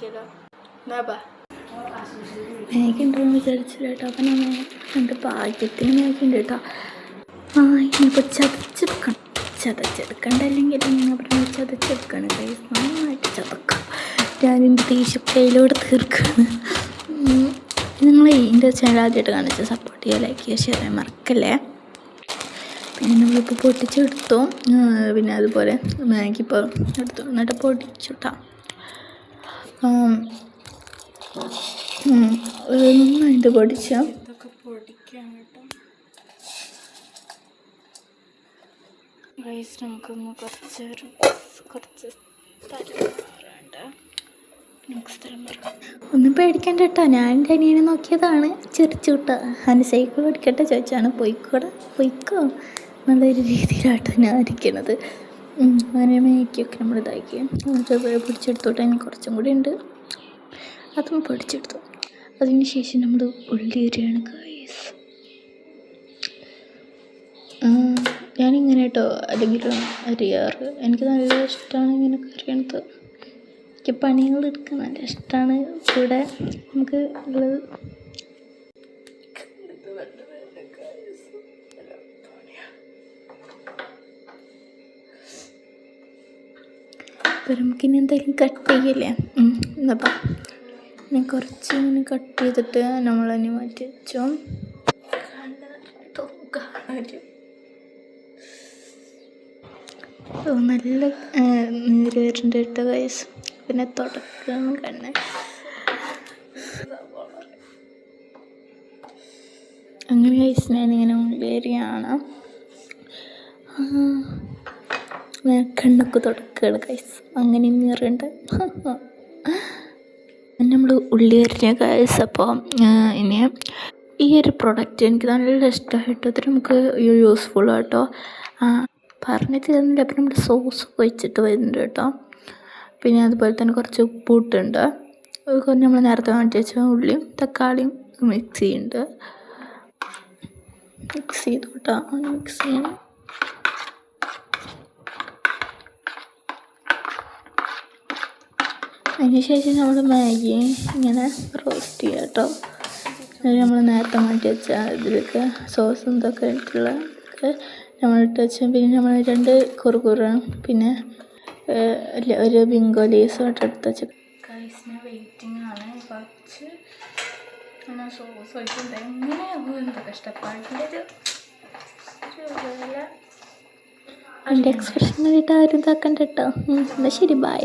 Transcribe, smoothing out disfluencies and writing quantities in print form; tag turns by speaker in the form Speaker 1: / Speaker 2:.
Speaker 1: കഴിക്കലോ Maggi ഉണ്ടോയെന്ന് വിചാരിച്ചില്ല കേട്ടോ. അപ്പം നമ്മൾ രണ്ട് പാക്കറ്റിന് മാഗി ഉണ്ട് കേട്ടോ. ഇനിയിപ്പോൾ ചതച്ചെടുക്കണ്ട, അല്ലെങ്കിൽ ഇങ്ങനെ പറഞ്ഞ് ചതച്ചെടുക്കണം. ഗൈസ് നന്നായിട്ട് ചതക്കാം. ഞാനെൻ്റെ ദേഷ്യം കയ്യിലൂടെ തീർക്കുകയാണ്. നിങ്ങൾ ഇതിൻ്റെ ചാനൽ ആദ്യമായിട്ട് കാണിച്ച് സപ്പോർട്ട് ചെയ്യുക, ലൈക്ക് ചെയ്യുക, ഷെയർ ചെയ്യാൻ മറക്കല്ലേ. പിന്നെ നമ്മളിപ്പോൾ പൊട്ടിച്ചെടുത്തു. പിന്നെ അതുപോലെ മാഗി ഇപ്പോൾ എടുത്തു എന്നിട്ട് പൊടിച്ചു കേട്ടോ. നന്നായിട്ട് പൊടിച്ച ഇതൊക്കെ പൊടിക്കാൻ കേട്ടോ. റൈസ് നമുക്കൊന്ന് കുറച്ച് ഒന്നും പേടിക്കണ്ട കേട്ടോ. ഞാൻ എൻ്റെ അനിയനെ നോക്കിയതാണ്, ചിരിച്ചു കേട്ടോ. അതിന് സൈക്കിൾ ഓടിക്കട്ടെ ചോദിച്ചാണ്. പോയിക്കോ നല്ലൊരു രീതിയിലാട്ടോ ഞാൻ ഇരിക്കുന്നത്. അങ്ങനെ മേക്കൊക്കെ നമ്മൾ ഇതാക്കി പിടിച്ചെടുത്തോട്ടെ. ഇനി കുറച്ചും കൂടി ഉണ്ട്, അതും പൊടിച്ചെടുത്തു. അതിന് ശേഷം നമ്മൾ ഉള്ളി അരിയാണ് ഗൈസ്. ഞാനിങ്ങനെ കേട്ടോ അല്ലെങ്കിൽ അരിയാറ്. എനിക്ക് നല്ല ഇഷ്ടമാണ് ഇങ്ങനെ കറിയണത്. എനിക്ക് പണികൾ എടുക്കാൻ നല്ല ഇഷ്ടമാണ്. കൂടെ നമുക്ക് ഉള്ളത് അപ്പോൾ നമുക്കിനി എന്തെങ്കിലും കട്ട് ചെയ്യില്ലേ. എന്നപ്പം ഞാൻ കുറച്ച് ഇങ്ങനെ കട്ട് ചെയ്തിട്ട് നമ്മളതിനെ മാറ്റി വെച്ചോ. നല്ല നീര് വരുന്നുണ്ട് കേട്ടോ ഗൈസ്. പിന്നെ തുടക്കണം കണ്ണ്. അങ്ങനെ ഗൈസ് ഞാനിങ്ങനെ ഉള്ളേരിയാണ്. കണ്ണൊക്കെ തുടക്കുകയാണ് ഗൈസ്. അങ്ങനെ നീറുണ്ട്. നമ്മൾ ഉള്ളി അരിഞ്ഞ ഗൈസ്. അപ്പോൾ ഇനി ഈ ഒരു പ്രൊഡക്റ്റ് എനിക്ക് നല്ല ഇഷ്ടമായിട്ടോ. ഇത് നമുക്ക് യൂസ്ഫുൾ ആട്ടോ. പറഞ്ഞ് തരുന്നില്ല. അപ്പം നമ്മൾ സോസ് ഒഴിച്ചിട്ട് വരുന്നുണ്ട് കേട്ടോ. പിന്നെ അതുപോലെ തന്നെ കുറച്ച് ഉപ്പിട്ടുണ്ട്. നമ്മൾ നേരത്തെ മാറ്റി വെച്ച ഉള്ളിയും തക്കാളിയും മിക്സ് ചെയ്ത് കേട്ടോ. മിക്സ് ചെയ്യണം. അതിന് ശേഷം നമ്മൾ മാഗി ഇങ്ങനെ റോസ്റ്റ് ചെയ്യുക കേട്ടോ. നമ്മൾ നേരത്തെ മാറ്റി വെച്ച ഇതിലൊക്കെ സോസും ഇതൊക്കെ ആയിട്ടുള്ള നമ്മളിട്ട് വെച്ച. പിന്നെ നമ്മൾ 2 കുറുകുറ പിന്നെ ഒരു ബിങ്കോ ലേസുമായിട്ട് എടുത്ത് വെച്ച. ഗൈസിന് വെയിറ്റിംഗ് ആണ്. കുറച്ച് സോസ് ഒഴിച്ചിട്ടുണ്ട്. എങ്ങനെയാകും എന്ത് കഷ്ടപ്പാടിൻ്റെ ഒരു എൻ്റെ എക്സ്പ്രഷൻ കണ്ടിട്ട് ആരും ഇതാക്കണ്ട കേട്ടോ. എന്നാൽ ശരി, ബൈ.